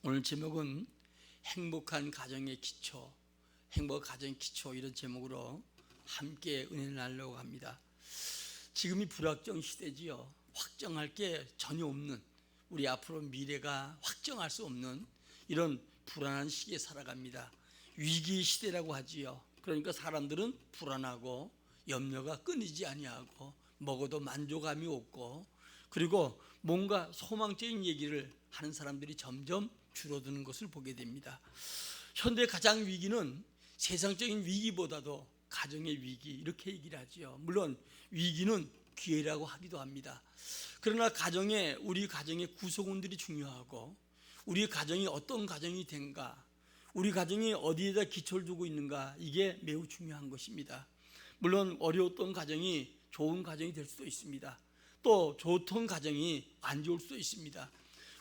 오늘 제목은 행복한 가정의 기초, 행복한 가정의 기초, 이런 제목으로 함께 은혜를 나누려고 합니다. 지금이 불확정 시대지요. 확정할 게 전혀 없는, 우리 앞으로 미래가 확정할 수 없는 이런 불안한 시기에 살아갑니다. 위기 시대라고 하지요. 그러니까 사람들은 불안하고 염려가 끊이지 아니하고 먹어도 만족감이 없고, 그리고 뭔가 소망적인 얘기를 하는 사람들이 점점 줄어드는 것을 보게 됩니다. 현대 가장 위기는 세상적인 위기보다도 가정의 위기, 이렇게 얘기를 하지요. 물론 위기는 기회라고 하기도 합니다. 그러나 우리 가정의 구성원들이 중요하고, 우리 가정이 어떤 가정이 된가, 우리 가정이 어디에다 기초를 두고 있는가, 이게 매우 중요한 것입니다. 물론 어려웠던 가정이 좋은 가정이 될 수도 있습니다. 또 좋던 가정이 안 좋을 수도 있습니다.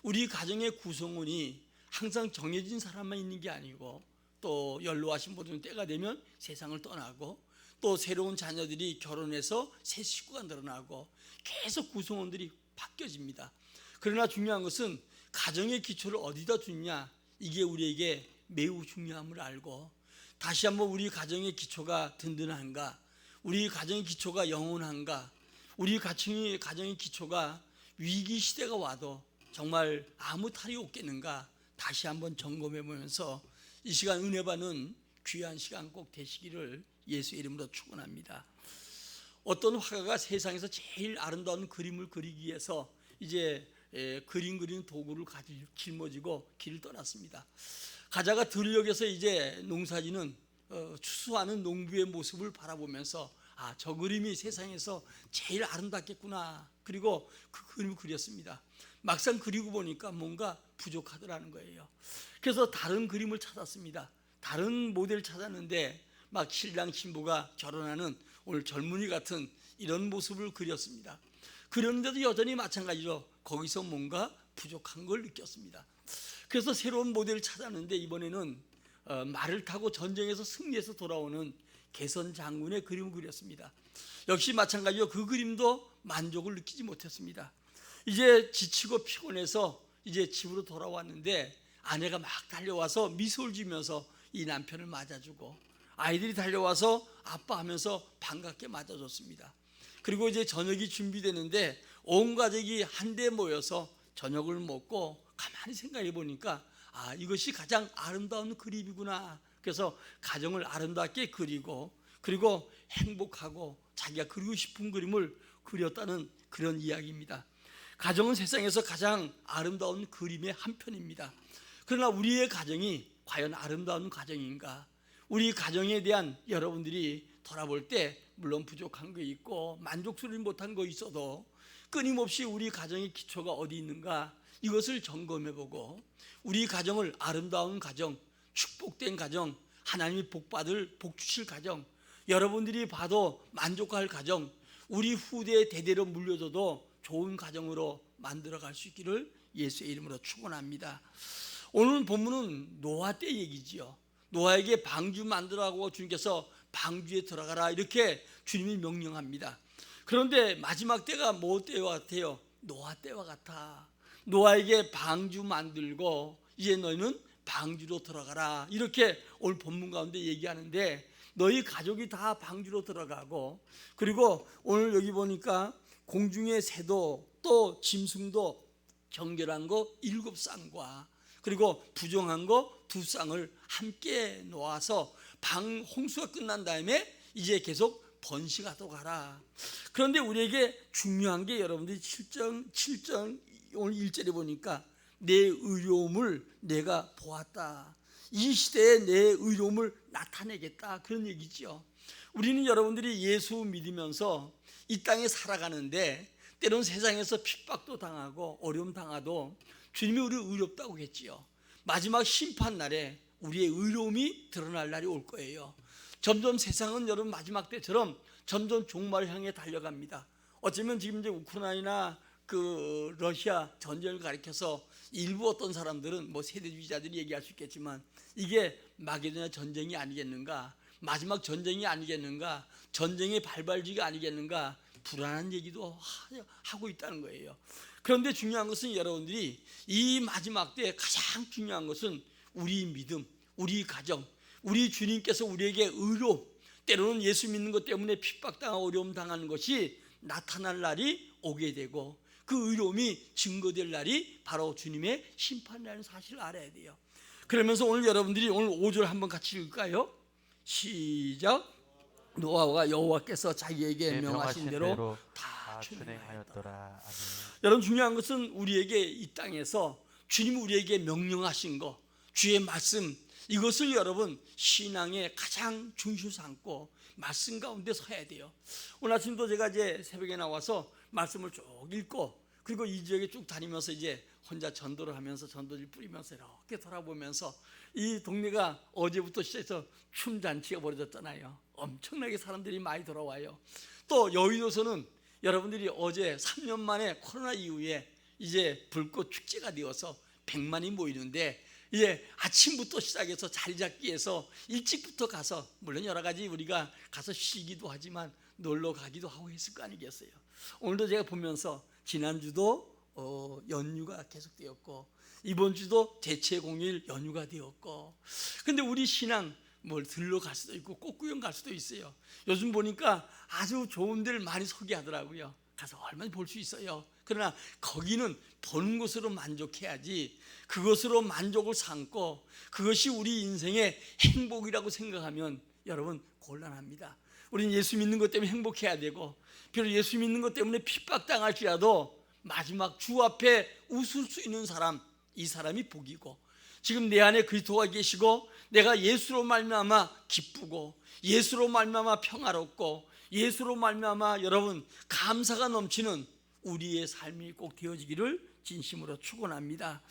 우리 가정의 구성원이 항상 정해진 사람만 있는 게 아니고, 또 연로하신 분들은 때가 되면 세상을 떠나고, 또 새로운 자녀들이 결혼해서 새 식구가 늘어나고, 계속 구성원들이 바뀌어집니다. 그러나 중요한 것은 가정의 기초를 어디다 두냐, 이게 우리에게 매우 중요함을 알고, 다시 한번 우리 가정의 기초가 든든한가, 우리 가정의 기초가 영원한가, 우리 가정의 기초가 위기 시대가 와도 정말 아무 탈이 없겠는가, 다시 한번 점검해 보면서 이 시간 은혜 받는 귀한 시간 꼭 되시기를 예수 이름으로 축원합니다. 어떤 화가가 세상에서 제일 아름다운 그림을 그리기 위해서 이제 그림 그리는 도구를 가지고 짊어지고 길을 떠났습니다. 가다가 들녘에서 이제 농사지는 추수하는 농부의 모습을 바라보면서 저 그림이 세상에서 제일 아름답겠구나, 그리고 그 그림을 그렸습니다. 막상 그리고 보니까 뭔가 부족하더라는 거예요. 그래서 다른 그림을 찾았습니다. 다른 모델을 찾았는데 막 신랑 신부가 결혼하는 오늘 젊은이 같은 이런 모습을 그렸습니다. 그렸는데도 여전히 마찬가지로 거기서 뭔가 부족한 걸 느꼈습니다. 그래서 새로운 모델을 찾았는데 이번에는 말을 타고 전쟁에서 승리해서 돌아오는 개선 장군의 그림을 그렸습니다. 역시 마찬가지로 그 그림도 만족을 느끼지 못했습니다. 이제 지치고 피곤해서 이제 집으로 돌아왔는데 아내가 막 달려와서 미소를 지면서 이 남편을 맞아주고, 아이들이 달려와서 아빠 하면서 반갑게 맞아줬습니다. 그리고 이제 저녁이 준비되는데 온 가족이 한데 모여서 저녁을 먹고 가만히 생각해 보니까 이것이 가장 아름다운 그림이구나. 그래서 가정을 아름답게 그리고, 그리고 행복하고 자기가 그리고 싶은 그림을 그렸다는 그런 이야기입니다. 가정은 세상에서 가장 아름다운 그림의 한 편입니다. 그러나 우리의 가정이 과연 아름다운 가정인가? 우리 가정에 대한 여러분들이 돌아볼 때 물론 부족한 거 있고 만족스럽지 못한 거 있어도 끊임없이 우리 가정의 기초가 어디 있는가, 이것을 점검해보고 우리 가정을 아름다운 가정, 축복된 가정, 하나님이 복받을 복주실 가정, 여러분들이 봐도 만족할 가정, 우리 후대 대대로 물려줘도 좋은 가정으로 만들어갈 수 있기를 예수의 이름으로 축원합니다. 오늘 본문은 노아 때 얘기지요. 노아에게 방주 만들라고 주님께서 방주에 들어가라, 이렇게 주님이 명령합니다. 그런데 마지막 때가 뭐 때와 같아요? 노아 때와 같아. 노아에게 방주 만들고 이제 너희는 방주로 들어가라, 이렇게 오늘 본문 가운데 얘기하는데, 너희 가족이 다 방주로 들어가고, 그리고 오늘 여기 보니까 공중의 새도 또 짐승도 정결한 거 7쌍과 그리고 부정한 거 2쌍을 함께 놓아서 홍수가 끝난 다음에 이제 계속 번식하도록 하라. 그런데 우리에게 중요한 게, 여러분들이 7절 오늘 1절에 보니까 내 의로움을 내가 보았다, 이 시대에 내 의로움을 나타내겠다, 그런 얘기죠. 우리는 여러분들이 예수 믿으면서 이 땅에 살아가는데 때론 세상에서 핍박도 당하고 어려움 당하도 주님이 우리를 의롭다고 했지요. 마지막 심판날에 우리의 의로움이 드러날 날이 올 거예요. 점점 세상은 여러분 마지막 때처럼 점점 종말을 향해 달려갑니다. 어쩌면 지금 이제 우크라이나 러시아 전쟁을 가리켜서 일부 어떤 사람들은 세대주의자들이 얘기할 수 있겠지만 이게 마게도냐 전쟁이 아니겠는가, 마지막 전쟁이 아니겠는가, 전쟁의 발발지가 아니겠는가, 불안한 얘기도 하고 있다는 거예요. 그런데 중요한 것은 여러분들이 이 마지막 때에 가장 중요한 것은 우리 믿음, 우리 가정, 우리 주님께서 우리에게 의로움, 때로는 예수 믿는 것 때문에 핍박당하고 어려움 당하는 것이 나타날 날이 오게 되고, 그 의로움이 증거될 날이 바로 주님의 심판이라는 사실을 알아야 돼요. 그러면서 오늘 여러분들이 오늘 5절 한번 같이 읽을까요? 시작. 노아가 여호와께서 자기에게 명하신 대로 다 준행하였더라. 여러분, 중요한 것은 우리에게 이 땅에서 주님이 우리에게 명령하신 거, 주의 말씀, 이것을 여러분 신앙의 가장 중심 삼고 말씀 가운데 서야 돼요. 오늘 아침도 제가 이제 새벽에 나와서 말씀을 쭉 읽고, 그리고 이 지역에 쭉 다니면서 이제 혼자 전도를 하면서 전도지를 뿌리면서 이렇게 돌아보면서, 이 동네가 어제부터 시작해서 춤잔치가 벌어졌잖아요. 엄청나게 사람들이 많이 돌아와요. 또 여의도에서는 여러분들이 어제 3년 만에 코로나 이후에 이제 불꽃 축제가 되어서 100만이 모이는데, 이제 아침부터 시작해서 자리 잡기 위해서 일찍부터 가서, 물론 여러 가지 우리가 가서 쉬기도 하지만 놀러 가기도 하고 했을 거 아니겠어요. 오늘도 제가 보면서 지난주도 연휴가 계속되었고, 이번 주도 대체 공휴일 연휴가 되었고, 근데 우리 신앙 뭘 들러 갈 수도 있고 꽃구경 갈 수도 있어요. 요즘 보니까 아주 좋은 데를 많이 소개하더라고요. 가서 얼마나 볼 수 있어요. 그러나 거기는 보는 것으로 만족해야지, 그것으로 만족을 삼고 그것이 우리 인생의 행복이라고 생각하면 여러분 곤란합니다. 우리는 예수 믿는 것 때문에 행복해야 되고, 비록 예수 믿는 것 때문에 핍박당할지라도 마지막 주 앞에 웃을 수 있는 사람, 이 사람이 복이고, 지금 내 안에 그리스도가 계시고 내가 예수로 말미암아 기쁘고, 예수로 말미암아 평화롭고, 예수로 말미암아 여러분 감사가 넘치는 우리의 삶이 꼭 되어지기를 진심으로 축원합니다.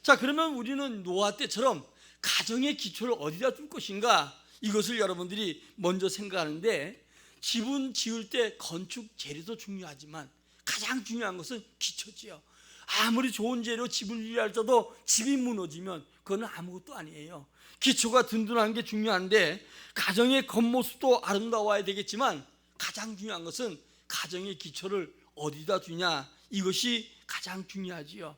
자, 그러면 우리는 노아 때처럼 가정의 기초를 어디다 둘 것인가, 이것을 여러분들이 먼저 생각하는데, 집은 지을 때 건축 재료도 중요하지만 가장 중요한 것은 기초지요. 아무리 좋은 재료 집을 유지할지라도 집이 무너지면 그건 아무것도 아니에요. 기초가 든든한 게 중요한데, 가정의 겉모습도 아름다워야 되겠지만 가장 중요한 것은 가정의 기초를 어디다 두냐, 이것이 가장 중요하지요.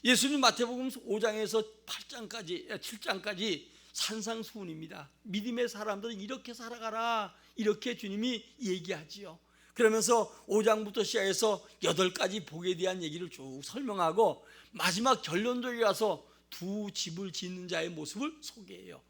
예수님 마태복음 5장에서 7장까지 산상수훈입니다. 믿음의 사람들은 이렇게 살아가라, 이렇게 주님이 얘기하지요. 그러면서 5장부터 시작해서 8가지 복에 대한 얘기를 쭉 설명하고, 마지막 결론적에 가서 두 집을 짓는 자의 모습을 소개해요.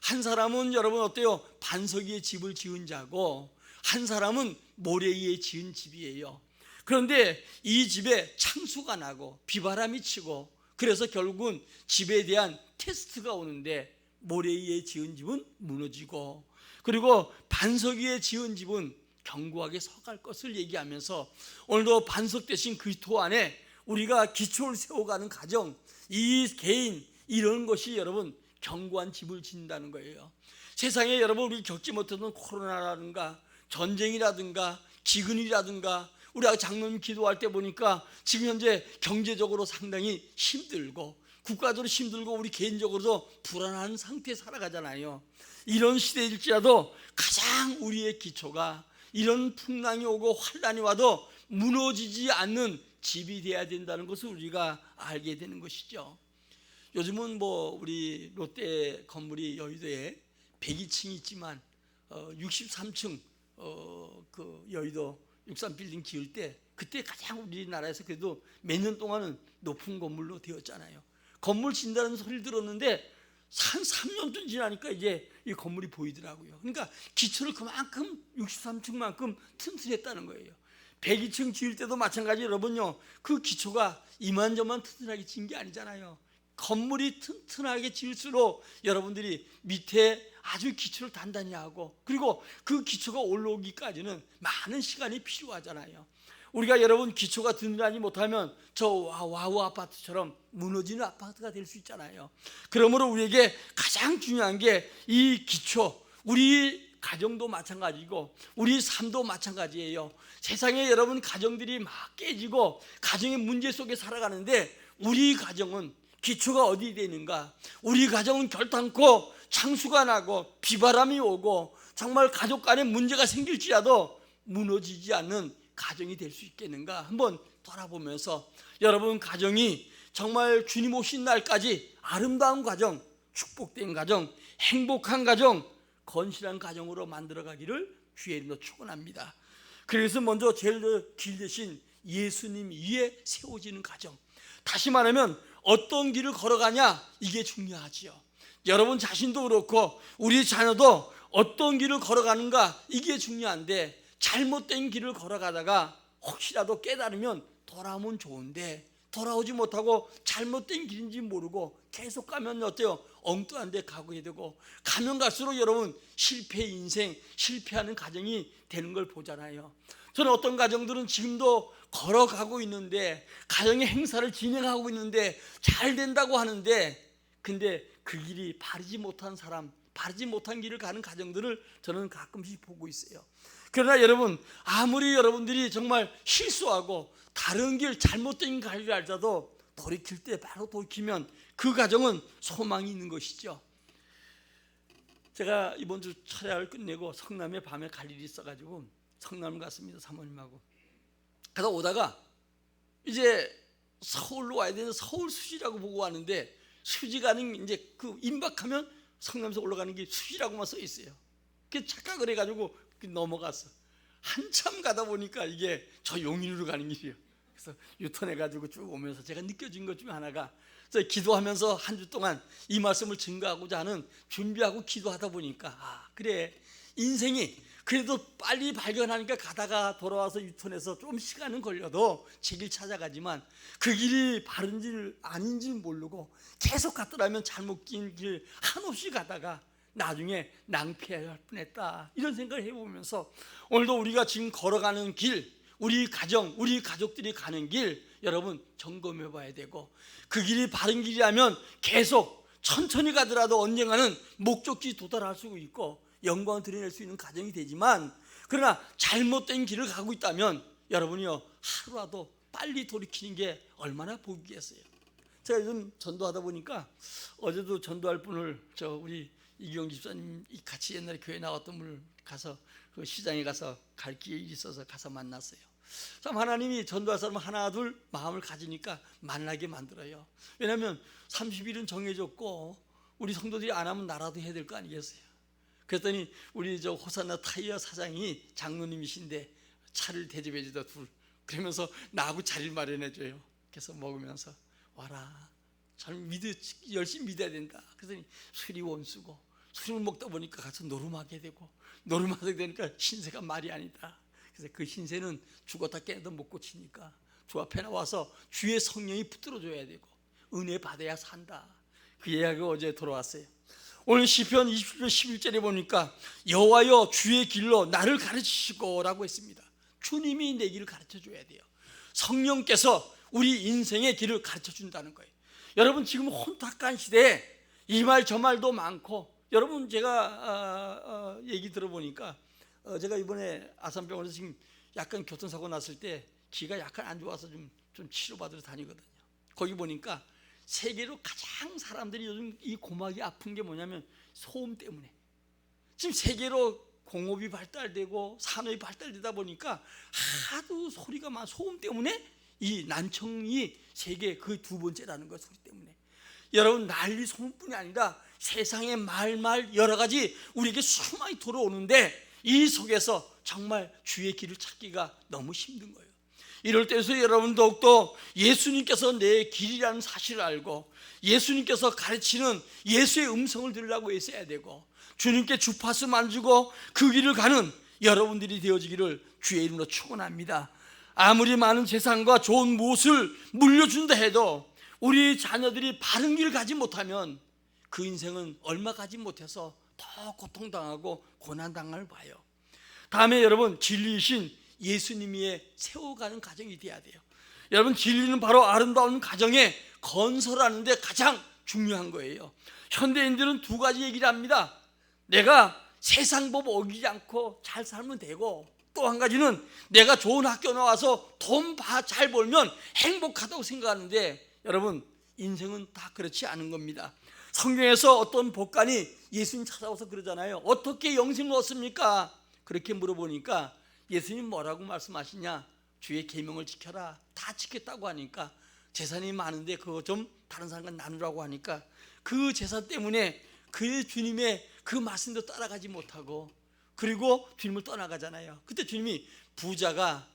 한 사람은 여러분 어때요? 반석 위에 집을 지은 자고, 한 사람은 모래 위에 지은 집이에요. 그런데 이 집에 창수가 나고 비바람이 치고, 그래서 결국은 집에 대한 테스트가 오는데, 모래 위에 지은 집은 무너지고, 그리고 반석 위에 지은 집은 견고하게 서갈 것을 얘기하면서, 오늘도 반석 대신 그리스도 안에 우리가 기초를 세워가는 가정, 이 개인, 이런 것이 여러분 견고한 집을 짓는다는 거예요. 세상에 여러분 우리 겪지 못했던 코로나라든가 전쟁이라든가 기근이라든가, 우리가 장로님 기도할 때 보니까 지금 현재 경제적으로 상당히 힘들고 국가적으로 힘들고 우리 개인적으로도 불안한 상태에 살아가잖아요. 이런 시대일지라도 가장 우리의 기초가 이런 풍랑이 오고 환란이 와도 무너지지 않는 집이 돼야 된다는 것을 우리가 알게 되는 것이죠. 요즘은 우리 롯데 건물이 여의도에 102층이 있지만 63층 그 여의도 63빌딩 지을 때, 그때 가장 우리나라에서 그래도 몇 년 동안은 높은 건물로 되었잖아요. 건물 진다는 소리를 들었는데 한 3년쯤 지나니까 이제 이 건물이 보이더라고요. 그러니까 기초를 그만큼 63층만큼 튼튼했다는 거예요. 102층 지을 때도 마찬가지. 여러분요, 그 기초가 이만저만 튼튼하게 지은 게 아니잖아요. 건물이 튼튼하게 지을수록 여러분들이 밑에 아주 기초를 단단히 하고, 그리고 그 기초가 올라오기까지는 많은 시간이 필요하잖아요. 우리가 여러분 기초가 든든하지 못하면 저 와우 아파트처럼 무너지는 아파트가 될 수 있잖아요. 그러므로 우리에게 가장 중요한 게 이 기초, 우리 가정도 마찬가지고 우리 삶도 마찬가지예요. 세상에 여러분 가정들이 막 깨지고 가정의 문제 속에 살아가는데, 우리 가정은 기초가 어디 되는가? 우리 가정은 결탄코 창수가 나고 비바람이 오고 정말 가족 간에 문제가 생길지라도 무너지지 않는 가정이 될 수 있겠는가? 한번 돌아보면서 여러분 가정이 정말 주님 오신 날까지 아름다운 가정, 축복된 가정, 행복한 가정, 건실한 가정으로 만들어가기를 주의 이름으로 축원합니다. 그래서 먼저 제일 길 대신 예수님 위에 세워지는 가정, 다시 말하면 어떤 길을 걸어가냐, 이게 중요하지요. 여러분 자신도 그렇고 우리 자녀도 어떤 길을 걸어가는가, 이게 중요한데 잘못된 길을 걸어가다가 혹시라도 깨달으면 돌아오면 좋은데 돌아오지 못하고 잘못된 길인지 모르고 계속 가면 어때요? 엉뚱한 데 가게 되고, 가면 갈수록 여러분 실패 인생, 실패하는 가정이 되는 걸 보잖아요. 저는 어떤 가정들은 지금도 걸어가고 있는데, 가정의 행사를 진행하고 있는데 잘 된다고 하는데, 근데 그 길이 바르지 못한 사람, 바르지 못한 길을 가는 가정들을 저는 가끔씩 보고 있어요. 그러나 여러분, 아무리 여러분들이 정말 실수하고 다른 길, 잘못된 길을 알자도 돌이킬 때 바로 돌이키면 그 가정은 소망이 있는 것이죠. 제가 이번 주 철야를 끝내고 성남에 밤에 갈 일이 있어가지고 성남을 갔습니다. 사모님하고. 가다 오다가 이제 서울로 와야 되는 서울 수지라고 보고 왔는데, 수지 가는 이제 그 임박하면 성남에서 올라가는 게 수지라고만 써 있어요. 그 착각을 해가지고 넘어갔어. 한참 가다 보니까 이게 저 용인으로 가는 길이에요. 그래서 유턴해가지고 쭉 오면서 제가 느껴진 것 중에 하나가, 기도하면서 한 주 동안 이 말씀을 증거하고자 하는 준비하고 기도하다 보니까, 그래, 인생이 그래도 빨리 발견하니까 가다가 돌아와서 유턴해서 좀 시간은 걸려도 제 길 찾아가지만 그 길이 바른지 아닌지 모르고 계속 갔더라면 잘못 긴 길 한없이 가다가 나중에 낭패해야 할 뻔했다, 이런 생각을 해보면서 오늘도 우리가 지금 걸어가는 길, 우리 가정, 우리 가족들이 가는 길 여러분 점검해 봐야 되고, 그 길이 바른 길이라면 계속 천천히 가더라도 언젠가는 목적지 도달할 수 있고 영광을 드러낼 수 있는 가정이 되지만, 그러나 잘못된 길을 가고 있다면 여러분이요, 하루라도 빨리 돌이키는 게 얼마나 복이겠어요. 제가 요즘 전도하다 보니까 어제도 전도할 분을 우리 이경 집사님 같이 옛날에 교회 나왔던 분을 가서 그 시장에 가서 갈 길이 있어서 가서 만났어요. 참 하나님이 전도할 사람 하나 둘 마음을 가지니까 만나게 만들어요. 왜냐하면 30일은 정해졌고 우리 성도들이 안 하면 나라도 해야 될 거 아니겠어요. 그랬더니 우리 호산나 타이어 사장이 장로님이신데 차를 대접해 주다 둘, 그러면서 나하고 자리를 마련해 줘요. 그래서 먹으면서 와라, 잘 열심히 믿어야 된다. 그랬더니 술이 원수고, 술을 먹다 보니까 가서 노름하게 되고, 노름하게 되니까 신세가 말이 아니다. 그래서 그 신세는 죽었다 깨도 못 고치니까 주 앞에 나와서 주의 성령이 붙들어 줘야 되고 은혜 받아야 산다. 그 이야기가 어제 돌아왔어요. 오늘 시편 20편 11절에 보니까 여호와여 주의 길로 나를 가르치시고 라고 했습니다. 주님이 내 길을 가르쳐 줘야 돼요. 성령께서 우리 인생의 길을 가르쳐 준다는 거예요. 여러분 지금 혼탁한 시대에 이 말 저 말도 많고, 여러분 제가 얘기 들어보니까 제가 이번에 아산병원에서 지금 약간 교통사고 났을 때 귀가 약간 안 좋아서 좀 치료받으러 다니거든요. 거기 보니까 세계로 가장 사람들이 요즘 이 고막이 아픈 게 뭐냐면 소음 때문에. 지금 세계로 공업이 발달되고 산업이 발달되다 보니까 하도 소리가 많아. 소음 때문에 이 난청이 세계 그 두 번째라는 거예요. 소리 때문에. 여러분 난리 소음뿐이 아니라 세상의 말 여러 가지 우리에게 수많이 들어오는데 이 속에서 정말 주의 길을 찾기가 너무 힘든 거예요. 이럴 때에서 여러분 더욱더 예수님께서 내 길이라는 사실을 알고 예수님께서 가르치는 예수의 음성을 들으려고 애써야 되고, 주님께 주파수 만지고 그 길을 가는 여러분들이 되어지기를 주의 이름으로 축원합니다. 아무리 많은 재산과 좋은 무엇을 물려준다 해도 우리 자녀들이 바른 길을 가지 못하면 그 인생은 얼마 가지 못해서 더 고통당하고 고난당할 봐요. 다음에 여러분 진리이신 예수님이 세워가는 가정이 돼야 돼요. 여러분 진리는 바로 아름다운 가정의 건설하는 데 가장 중요한 거예요. 현대인들은 두 가지 얘기를 합니다. 내가 세상 법 어기지 않고 잘 살면 되고, 또 한 가지는 내가 좋은 학교 나와서 돈 잘 벌면 행복하다고 생각하는데, 여러분 인생은 다 그렇지 않은 겁니다. 성경에서 어떤 법관이 예수님 찾아와서 그러잖아요. 어떻게 영생을 얻습니까? 그렇게 물어보니까 예수님 뭐라고 말씀하시냐? 주의 계명을 지켜라. 다 지켰다고 하니까 재산이 많은데 그거 좀 다른 사람과 나누라고 하니까 그 재산 때문에 그 주님의 그 말씀도 따라가지 못하고 그리고 주님을 떠나가잖아요. 그때 주님이 부자가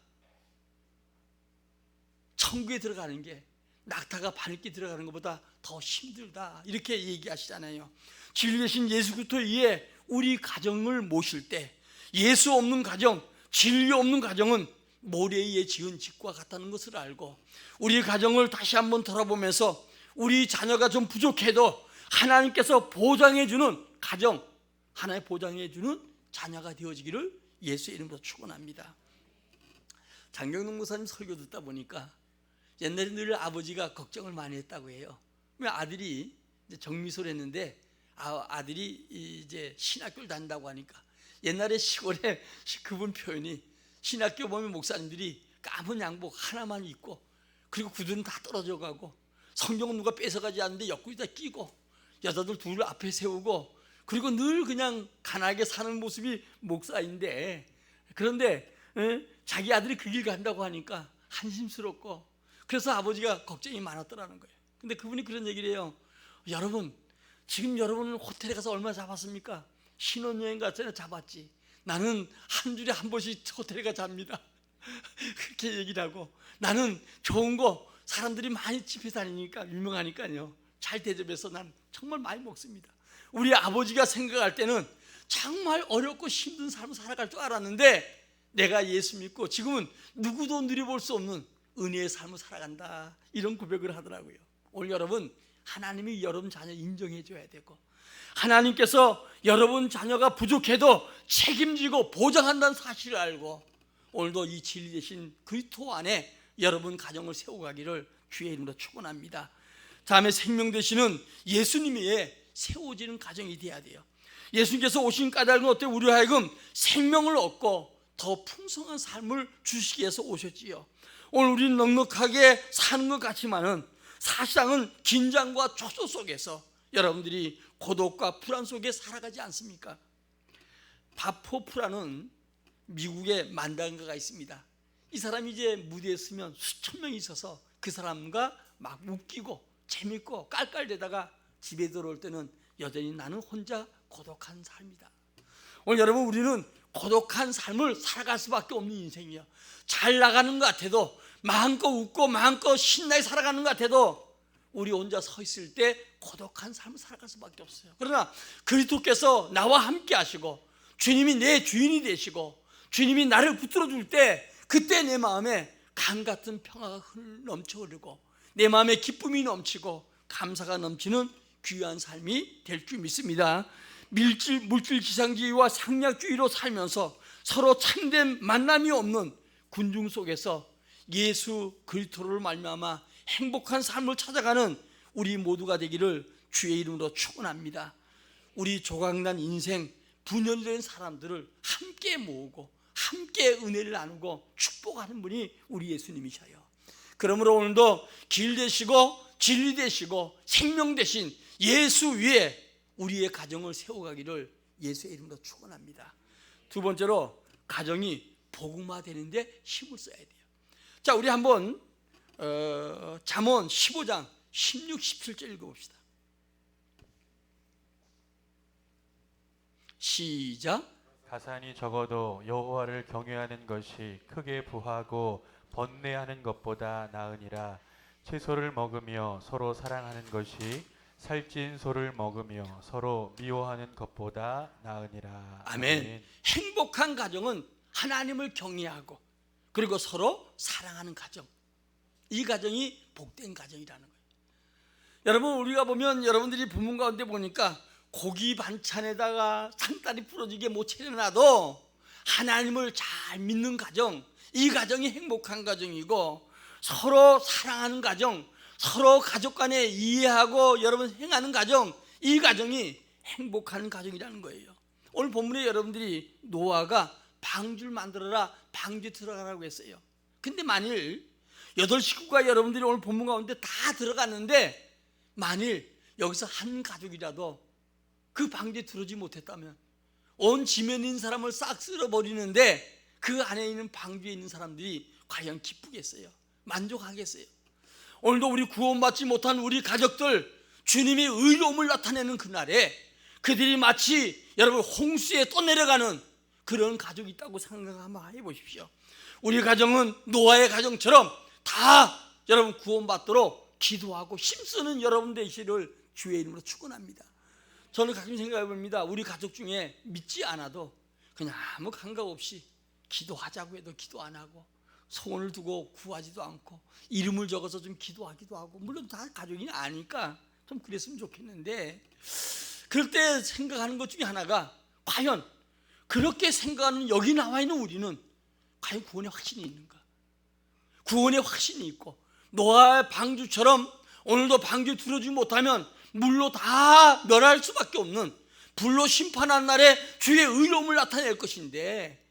천국에 들어가는 게 낙타가 바늘길 들어가는 것보다 더 힘들다 이렇게 얘기하시잖아요. 진리 대신 예수 그리스도 위에 우리 가정을 모실 때 예수 없는 가정, 진리 없는 가정은 모래 위에 지은 집과 같다는 것을 알고 우리 가정을 다시 한번 돌아보면서 우리 자녀가 좀 부족해도 하나님께서 보장해주는 가정, 하나님 보장해주는 자녀가 되어지기를 예수의 이름으로 축원합니다. 장경동 목사님 설교 듣다 보니까 옛날에 늘 아버지가 걱정을 많이 했다고 해요. 아들이 정미소를 했는데 아들이 이제 신학교를 다닌다고 하니까 옛날에 시골에 그분 표현이 신학교 보면 목사님들이 까만 양복 하나만 입고 그리고 구두는 다 떨어져 가고 성경은 누가 뺏어가지 않는데 옆구리에다 끼고 여자들 둘을 앞에 세우고 그리고 늘 그냥 가난하게 사는 모습이 목사인데 그런데 자기 아들이 그 길 간다고 하니까 한심스럽고 그래서 아버지가 걱정이 많았더라는 거예요. 근데 그분이 그런 얘기를 해요. 여러분 지금 여러분은 호텔에 가서 얼마 잡았습니까? 신혼여행 갔잖아요. 잡았지. 나는 한 주에 한 번씩 호텔에 가 잡니다. 그렇게 얘기를 하고 나는 좋은 거 사람들이 많이 집에 다니니까 유명하니까요. 잘 대접해서 난 정말 많이 먹습니다. 우리 아버지가 생각할 때는 정말 어렵고 힘든 삶을 살아갈 줄 알았는데 내가 예수 믿고 지금은 누구도 누려볼 수 없는 은혜의 삶을 살아간다 이런 고백을 하더라고요. 오늘 여러분 하나님이 여러분 자녀 인정해 줘야 되고 하나님께서 여러분 자녀가 부족해도 책임지고 보장한다는 사실을 알고 오늘도 이 진리 대신 그리스도 안에 여러분 가정을 세워가기를 주의 이름으로 축원합니다. 다음에 생명 되시는 예수님이 세워지는 가정이 돼야 돼요. 예수님께서 오신 까닭은 어때? 우리 하여금 생명을 얻고 더 풍성한 삶을 주시기 위해서 오셨지요. 오늘 우리는 넉넉하게 사는 것 같지만은 사실상은 긴장과 초조 속에서 여러분들이 고독과 불안 속에 살아가지 않습니까? 바포프라는 미국의 만당가가 있습니다. 이 사람이 이제 무대에 서면 수천 명이 있어서 그 사람과 막 웃기고 재밌고 깔깔대다가 집에 들어올 때는 여전히 나는 혼자 고독한 삶이다. 오늘 여러분 우리는 고독한 삶을 살아갈 수밖에 없는 인생이야. 잘 나가는 것 같아도 마음껏 웃고 마음껏 신나게 살아가는 것 같아도 우리 혼자 서 있을 때 고독한 삶을 살아갈 수밖에 없어요. 그러나 그리스도께서 나와 함께 하시고 주님이 내 주인이 되시고 주님이 나를 붙들어 줄 때 그때 내 마음에 강 같은 평화가 넘쳐 흐르고 내 마음에 기쁨이 넘치고 감사가 넘치는 귀한 삶이 될 줄 믿습니다. 물질 지상주의와 상략주의로 살면서 서로 참된 만남이 없는 군중 속에서 예수 그리스도를 말미암아 행복한 삶을 찾아가는 우리 모두가 되기를 주의 이름으로 축원합니다. 우리 조각난 인생 분열된 사람들을 함께 모으고 함께 은혜를 나누고 축복하는 분이 우리 예수님이셔요. 그러므로 오늘도 길 되시고 진리 되시고 생명 되신 예수 위에 우리의 가정을 세워가기를 예수의 이름으로 축원합니다. 두 번째로 가정이 복음화 되는데 힘을 써야 돼요. 자, 우리 한번 잠언 15장 16, 17절 읽어봅시다. 시작. 가산이 적어도 여호와를 경외하는 것이 크게 부하고 번뇌하는 것보다 나으니라. 채소를 먹으며 서로 사랑하는 것이 살찐 소를 먹으며 서로 미워하는 것보다 나으니라. 아멘. 행복한 가정은 하나님을 경외하고 그리고 서로 사랑하는 가정, 이 가정이 복된 가정이라는 거예요. 여러분 우리가 보면 여러분들이 부문 가운데 보니까 고기 반찬에다가 상다리 부러지게 못 차려놔도 하나님을 잘 믿는 가정, 이 가정이 행복한 가정이고 서로 사랑하는 가정, 서로 가족 간에 이해하고 여러분 행하는 가정, 이 가정이 행복한 가정이라는 거예요. 오늘 본문에 여러분들이 노아가 방주를 만들어라, 방주에 들어가라고 했어요. 근데 만일 8식구가 여러분들이 오늘 본문 가운데 다 들어갔는데 만일 여기서 한 가족이라도 그 방주에 들어오지 못했다면 온 지면에 있는 사람을 싹 쓸어버리는데 그 안에 있는 방주에 있는 사람들이 과연 기쁘겠어요? 만족하겠어요? 오늘도 우리 구원받지 못한 우리 가족들, 주님의 의로움을 나타내는 그날에 그들이 마치 여러분 홍수에 떠내려가는 그런 가족이 있다고 생각 한번 해보십시오. 우리 가정은 노아의 가정처럼 다 여러분 구원받도록 기도하고 힘쓰는 여러분 되시기를 주의 이름으로 축원합니다. 저는 가끔 생각해 봅니다. 우리 가족 중에 믿지 않아도 그냥 아무 감각 없이 기도하자고 해도 기도 안 하고, 소원을 두고 구하지도 않고, 이름을 적어서 좀 기도하기도 하고, 물론 다 가족이 아니까 좀 그랬으면 좋겠는데, 그럴 때 생각하는 것 중에 하나가, 과연 그렇게 생각하는 여기 나와 있는 우리는 과연 구원의 확신이 있는가? 구원의 확신이 있고 노아의 방주처럼 오늘도 방주 들어주지 못하면 물로 다 멸할 수밖에 없는, 불로 심판한 날에 주의 의로움을 나타낼 것인데,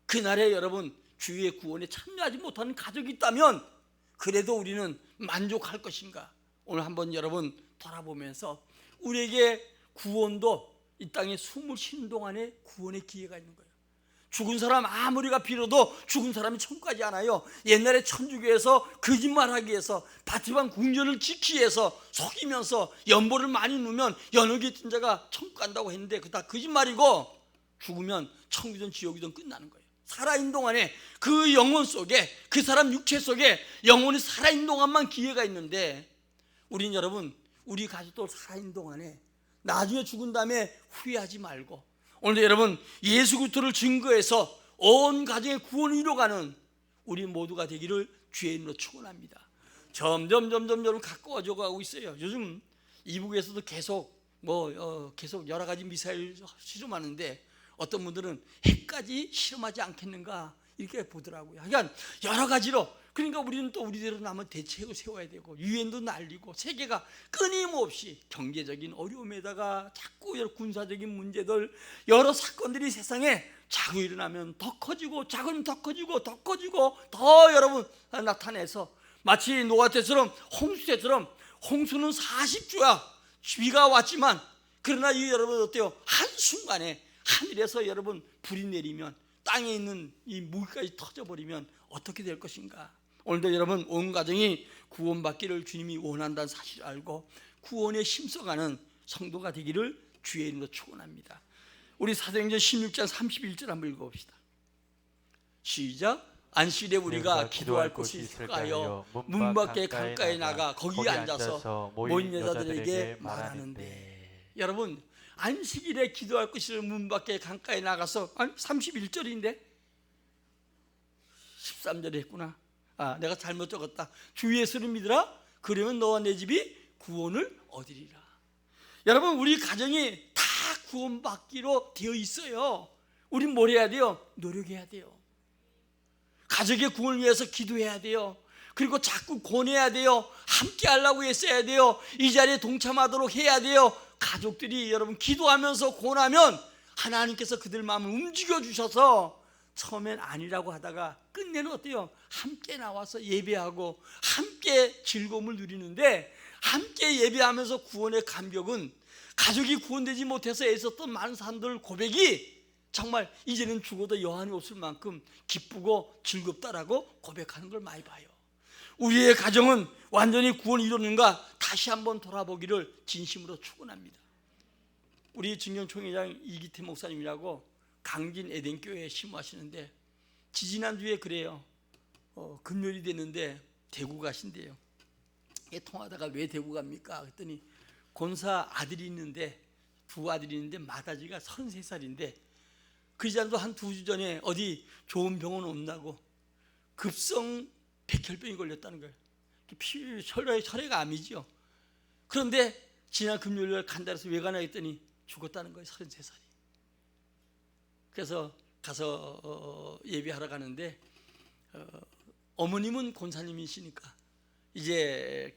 그날에 여러분 주의 구원에 참여하지 못하는 가족이 있다면 그래도 우리는 만족할 것인가? 오늘 한번 여러분 돌아보면서 우리에게 구원도 이 땅에 숨을 쉬는 동안에 구원의 기회가 있는 거예요. 죽은 사람 아무리가 빌어도 죽은 사람이 천국 가지 않아요. 옛날에 천주교에서 거짓말하기 위해서 바티칸 궁전을 지키기 위해서 속이면서 연보를 많이 넣으면 연옥에 있던 자가 천국 간다고 했는데 그거 다 거짓말이고, 죽으면 천국이든 지옥이든 끝나는 거예요. 살아있는 동안에 그 영혼 속에, 그 사람 육체 속에 영혼이 살아있는 동안만 기회가 있는데, 우린 여러분 우리 가족도 살아있는 동안에 나중에 죽은 다음에 후회하지 말고, 오늘도 여러분 예수 그리스도를 증거해서 온 가정의 구원을 이뤄가는 우리 모두가 되기를 주의 이름으로 축원합니다. 점점 가까워져 가고 있어요. 요즘 이북에서도 계속 계속 여러 가지 미사일 실험하는데, 어떤 분들은 핵까지 실험하지 않겠는가 이렇게 보더라고요. 그러니까 여러 가지로, 그러니까 우리는 또 우리대로 남은 대책을 세워야 되고, 유엔도 날리고, 세계가 끊임없이 경제적인 어려움에다가 자꾸 여러 군사적인 문제들, 여러 사건들이 세상에 자꾸 일어나면 더 커지고, 작으면 더 커지고, 더 커지고, 더 여러분 나타내서 마치 노아 때처럼, 홍수 때처럼, 홍수는 40주야 비가 왔지만, 그러나 이 여러분 어때요? 한순간에 하늘에서 여러분 불이 내리면 땅에 있는 이 물까지 터져버리면 어떻게 될 것인가? 오늘도 여러분 온 가정이 구원받기를 주님이 원한다는 사실을 알고 구원에 힘써가는 성도가 되기를 주의 이름으로 축원합니다. 우리 사도행전 16장 31절 한번 읽어봅시다. 시작. 안식일에 우리가 기도할 곳이 있을까요? 문 밖에 강가에 나가 거기 앉아서 모인 여자들에게 말하는데. 여러분 안식일에 기도할 곳을 문 밖에 강가에 나가서, 아니 31절인데 13절에 했구나. 내가 잘못 적었다. 주 예수를 믿으라. 그러면 너와 내 집이 구원을 얻으리라. 여러분 우리 가정이 다 구원받기로 되어 있어요. 우린 뭘 해야 돼요? 노력해야 돼요. 가족의 구원을 위해서 기도해야 돼요. 그리고 자꾸 권해야 돼요. 함께 하려고 했어야 돼요. 이 자리에 동참하도록 해야 돼요. 가족들이 여러분 기도하면서 권하면 하나님께서 그들 마음을 움직여 주셔서 처음엔 아니라고 하다가 끝내는 어때요? 함께 나와서 예배하고 함께 즐거움을 누리는데, 함께 예배하면서 구원의 감격은 가족이 구원되지 못해서 애썼던 많은 사람들 고백이 정말 이제는 죽어도 여한이 없을 만큼 기쁘고 즐겁다라고 고백하는 걸 많이 봐요. 우리의 가정은 완전히 구원을 이루는가 다시 한번 돌아보기를 진심으로 축원합니다. 우리 증경총회장 이기태 목사님이라고 강진 에덴교회에 심호하시는데, 지지난주에 그래요. 금요일이 됐는데 대구 가신대요. 통하다가 왜 대구 갑니까? 그랬더니 권사 아들이 있는데, 두 아들이 있는데 맏아지가 33살인데 그러지않아도 한 2주 전에 어디 좋은 병원 온다고 급성 백혈병이 걸렸다는 거예요. 혈액 암이죠. 그런데 지난 금요일에 간다 해서 왜 가나 했더니 죽었다는 거예요. 33살이. 그래서 가서 예배하러 가는데 어머님은 권사님이시니까 이제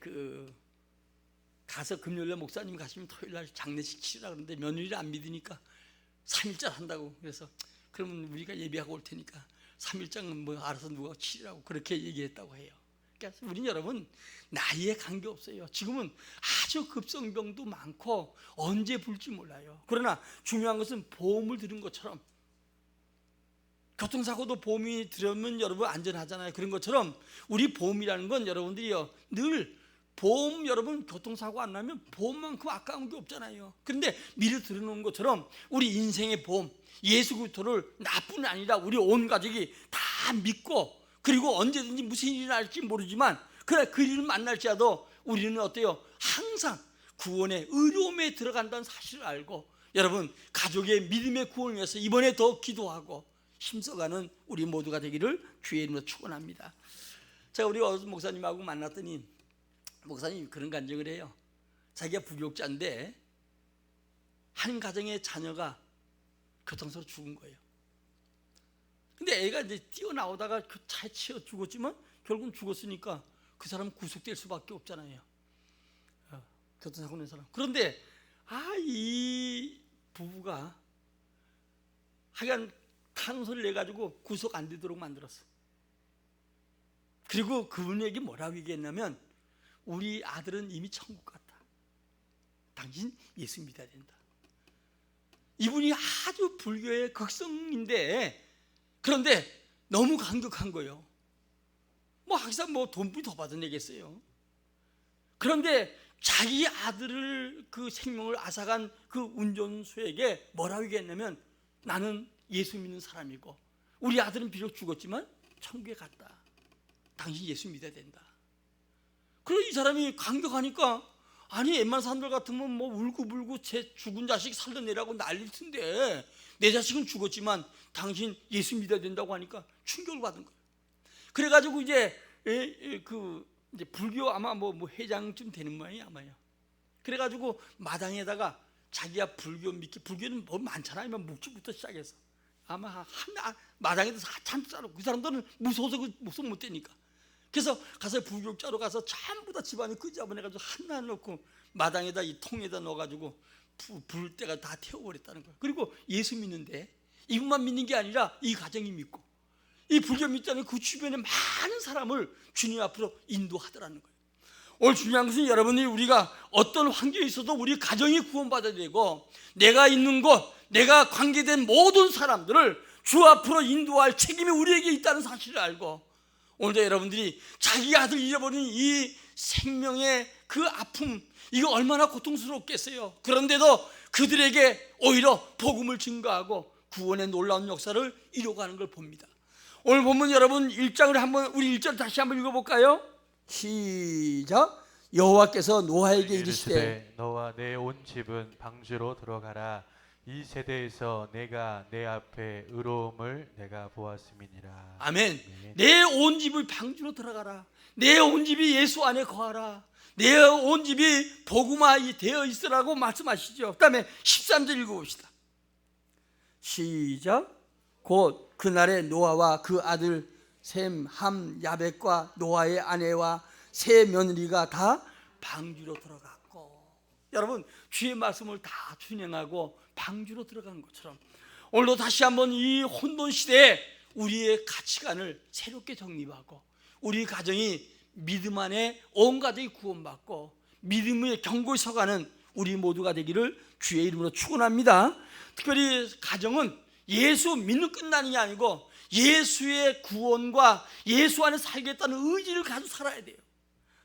가서 금요일에 목사님 가시면 토요일날 장례식 치르라 그러는데 며느리를 안 믿으니까 3일절 한다고. 그래서 그러면 우리가 예배하고 올 테니까 3일장은 알아서 누가 치르라고 그렇게 얘기했다고 해요. 그러니까 우리는 여러분 나이에 관계없어요. 지금은 아주 급성병도 많고 언제 불지 몰라요. 그러나 중요한 것은 보험을 들은 것처럼 교통사고도 보험이 들으면 여러분 안전하잖아요. 그런 것처럼 우리 보험이라는 건 여러분들이요, 늘 보험, 여러분 교통사고 안 나면 보험만큼 아까운 게 없잖아요. 그런데 미리 들어놓은 것처럼 우리 인생의 보험, 예수 그리스도를 나뿐 아니라 우리 온 가족이 다 믿고, 그리고 언제든지 무슨 일이 날지 모르지만 그래 그 일을 만날지라도 우리는 어때요? 항상 구원의 의로움에 들어간다는 사실을 알고, 여러분 가족의 믿음의 구원을 위해서 이번에 더 기도하고 힘써가는 우리 모두가 되기를 주의 이름으로 축원합니다. 제가 우리 어느 목사님하고 만났더니 목사님이 그런 간증을 해요. 자기가 부교육자인데 한 가정의 자녀가 교통사고로 죽은 거예요. 근데 애가 이제 뛰어나오다가 그 차에 치여 죽었지만 결국은 죽었으니까 그 사람은 구속될 수밖에 없잖아요. 교통사고 낸 사람. 그런데 이 부부가 하여간 탄소를 내가지고 구속 안 되도록 만들었어. 그리고 그분에게 뭐라고 얘기했냐면, 우리 아들은 이미 천국 갔다. 당신 예수 믿어야 된다. 이분이 아주 불교의 극성인데, 그런데 너무 강력한 거예요. 뭐 항상 뭐 돈벌이 더 받아내겠어요. 그런데 자기 아들을 그 생명을 앗아간 그 운전수에게 뭐라고 얘기했냐면, 나는 예수 믿는 사람이고 우리 아들은 비록 죽었지만 천국에 갔다. 당신 예수 믿어야 된다. 그리고 이 사람이 강력하니까, 아니 웬만한 사람들 같으면 뭐 울고불고 제 죽은 자식 살려내라고 난릴 텐데 내 자식은 죽었지만 당신 예수 믿어야 된다고 하니까 충격을 받은 거예요. 그래가지고 이제 이제 불교 아마 뭐 회장쯤 되는 모양이야 아마요. 그래가지고 마당에다가 자기가 불교 믿기, 불교는 뭐 많잖아요. 묵주부터 시작해서 아마 마당에서 한참 싸놓고, 그 사람들은 무서워서 그 목소리 못 대니까. 그래서 가서 부교육자로 가서 전부 다 집안이 끄집어내가지고 하나 넣고 마당에다 이 통에다 넣어가지고 불 때가 다 태워버렸다는 거예요. 그리고 예수 믿는데 이분만 믿는 게 아니라 이 가정이 믿고, 이 불교 믿자는 그 주변에 많은 사람을 주님 앞으로 인도하더라는 거예요. 오늘 중요한 것은 여러분이 우리가 어떤 환경에 있어도 우리 가정이 구원받아야 되고, 내가 있는 곳, 내가 관계된 모든 사람들을 주 앞으로 인도할 책임이 우리에게 있다는 사실을 알고, 오늘도 여러분들이 자기 아들 잃어버린 이 생명의 그 아픔, 이거 얼마나 고통스럽겠어요. 그런데도 그들에게 오히려 복음을 증거하고 구원의 놀라운 역사를 이뤄가는 걸 봅니다. 오늘 보면 여러분 1장을 한번, 우리 1절 다시 한번 읽어볼까요? 시작. 여호와께서 노아에게 이르시되 너와 내 온 집은 방주로 들어가라. 이 세대에서 내가 내 앞에 의로움을 내가 보았음이니라. 아멘. 내 온 집을 방주로 들어가라. 내 온 집이 예수 안에 거하라. 내 온 집이 복음화 되어 있으라고 말씀하시죠. 그 다음에 13절 읽어봅시다. 시작. 곧 그날에 노아와 그 아들 셈, 함, 야벳과 노아의 아내와 세 며느리가 다 방주로 들어갔고, 여러분 주의 말씀을 다 준행하고 방주로 들어간 것처럼 오늘도 다시 한번 이 혼돈 시대에 우리의 가치관을 새롭게 정립하고, 우리 가정이 믿음 안에 온 가족이 구원받고 믿음의 경고에 서가는 우리 모두가 되기를 주의 이름으로 축원합니다. 특별히 가정은 예수 믿는 끝나는 게 아니고 예수의 구원과 예수 안에 살겠다는 의지를 가지고 살아야 돼요.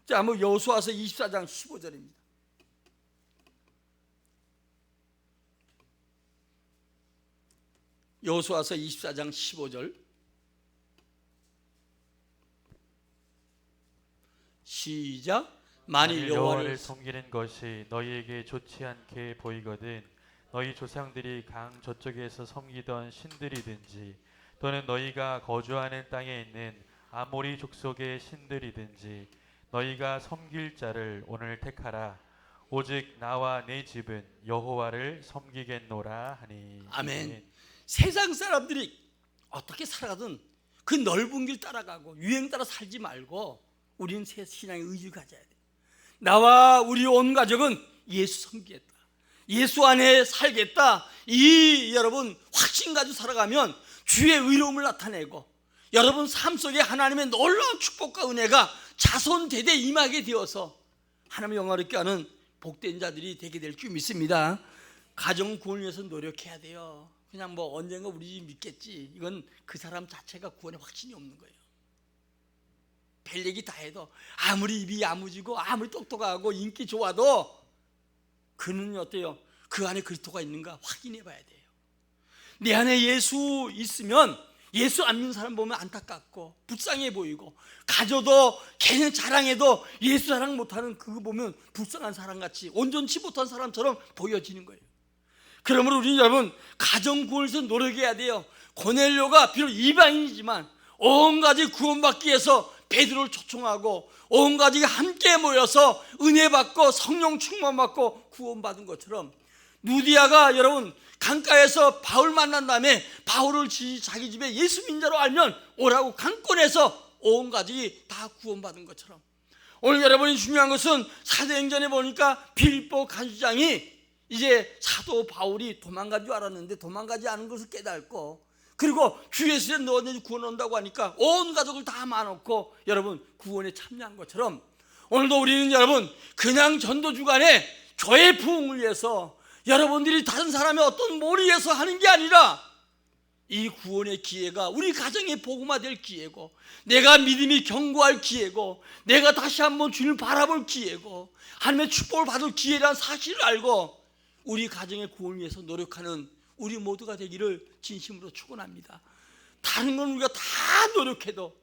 자, 한번 여호수아서 24장 15절입니다. 여호수아서 24장 15절 시작. 만일 여호와를 섬기는 것이 너희에게 좋지 않게 보이거든 너희 조상들이 강 저쪽에서 섬기던 신들이든지 또는 너희가 거주하는 땅에 있는 아모리 족속의 신들이든지 너희가 섬길 자를 오늘 택하라. 오직 나와 내 집은 여호와를 섬기겠노라 하니. 아멘. 세상 사람들이 어떻게 살아가든 그 넓은 길 따라가고 유행 따라 살지 말고 우리는 새 신앙의 의지를 가져야 돼. 나와 우리 온 가족은 예수 섬기겠다, 예수 안에 살겠다, 이 여러분 확신 가지고 살아가면 주의 의로움을 나타내고 여러분 삶 속에 하나님의 놀라운 축복과 은혜가 자손 대대 임하게 되어서 하나님의 영광을 하는 복된 자들이 되게 될 줄 믿습니다. 가정 구원을 위해서 노력해야 돼요. 그냥 뭐 언젠가 우리 집 믿겠지. 이건 그 사람 자체가 구원에 확신이 없는 거예요. 별 얘기 다 해도 아무리 입이 야무지고 아무리 똑똑하고 인기 좋아도 그는 어때요? 그 안에 그리스도가 있는가 확인해 봐야 돼요. 내 안에 예수 있으면 예수 안 믿는 사람 보면 안타깝고 불쌍해 보이고, 가져도 걔는 자랑해도 예수 자랑 못하는 그거 보면 불쌍한 사람같이 온전치 못한 사람처럼 보여지는 거예요. 그러므로 우리는 여러분 가정 구원을 위해서 노력해야 돼요. 고넬료가 비록 이방인이지만 온 가지 구원받기 위해서 베드로를 초청하고 온 가지가 함께 모여서 은혜 받고 성령 충만 받고 구원받은 것처럼, 누디아가 여러분 강가에서 바울 만난 다음에 바울을 자기 집에 예수 민자로 알면 오라고 강권해서 온 가족이 다 구원받은 것처럼, 오늘 여러분이 중요한 것은 사도행전에 보니까 빌립보 간수장이 이제 사도 바울이 도망간 줄 알았는데 도망가지 않은 것을 깨닫고, 그리고 주 예수에 넣어내지 구원 온다고 하니까 온 가족을 다 모아놓고 여러분 구원에 참여한 것처럼, 오늘도 우리는 여러분 그냥 전도 주간에 교회 부흥을 위해서 여러분들이 다른 사람의 어떤 모를 위해서 하는 게 아니라 이 구원의 기회가 우리 가정의 복음화될 기회고, 내가 믿음이 견고할 기회고, 내가 다시 한번 주님을 바라볼 기회고, 하나님의 축복을 받을 기회라는 사실을 알고 우리 가정의 구원을 위해서 노력하는 우리 모두가 되기를 진심으로 축원합니다. 다른 건 우리가 다 노력해도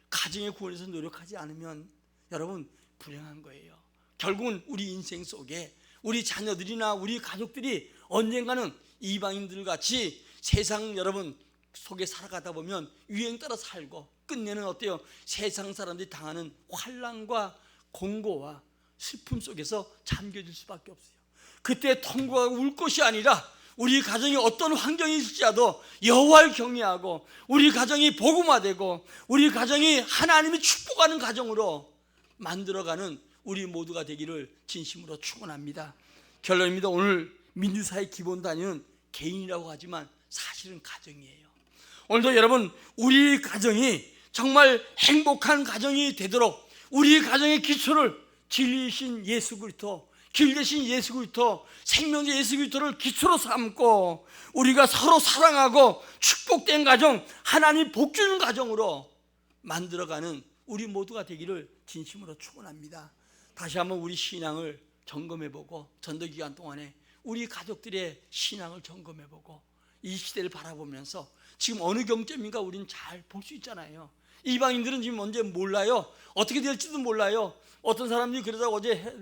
가정의 구원을 위해서 노력하지 않으면 여러분 불행한 거예요. 결국은 우리 인생 속에 우리 자녀들이나 우리 가족들이 언젠가는 이방인들 같이 세상 여러분 속에 살아가다 보면 유행 따라 살고 끝내는 어때요? 세상 사람들이 당하는 환난과 공고와 슬픔 속에서 잠겨질 수밖에 없어요. 그때 통곡하고 울 것이 아니라 우리 가정이 어떤 환경이 있을지라도 여호와를 경외하고 우리 가정이 복음화되고 우리 가정이 하나님이 축복하는 가정으로 만들어가는 우리 모두가 되기를 진심으로 축원합니다. 결론입니다. 오늘 민주사의 기본 단위는 개인이라고 하지만 사실은 가정이에요. 오늘도 여러분 우리 가정이 정말 행복한 가정이 되도록 우리 가정의 기초를 진리이신 예수 그리스도, 길 대신 예수 그리스도, 생명의 예수 그리스도를 기초로 삼고 우리가 서로 사랑하고 축복된 가정, 하나님 복 주는 가정으로 만들어가는 우리 모두가 되기를 진심으로 축원합니다. 다시 한번 우리 신앙을 점검해보고 전도기간 동안에 우리 가족들의 신앙을 점검해보고 이 시대를 바라보면서 지금 어느 경점인가 우리는 잘 볼 수 있잖아요. 이방인들은 지금 언제 몰라요. 어떻게 될지도 몰라요. 어떤 사람들이 그러다 어제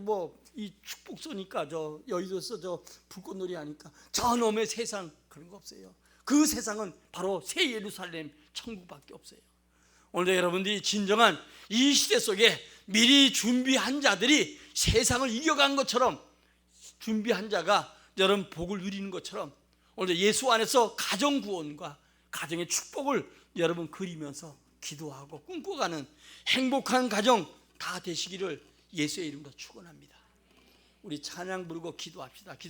이 축복 쏘니까 저 여의도에서 저 불꽃놀이 하니까 저놈의 세상, 그런 거 없어요. 그 세상은 바로 새 예루살렘 천국밖에 없어요. 오늘도 여러분들이 진정한 이 시대 속에 미리 준비한 자들이 세상을 이겨간 것처럼, 준비한 자가 여러분 복을 누리는 것처럼 오늘 예수 안에서 가정 구원과 가정의 축복을 여러분 그리면서 기도하고 꿈꿔가는 행복한 가정 다 되시기를 예수의 이름으로 축원합니다. 우리 찬양 부르고 기도합시다.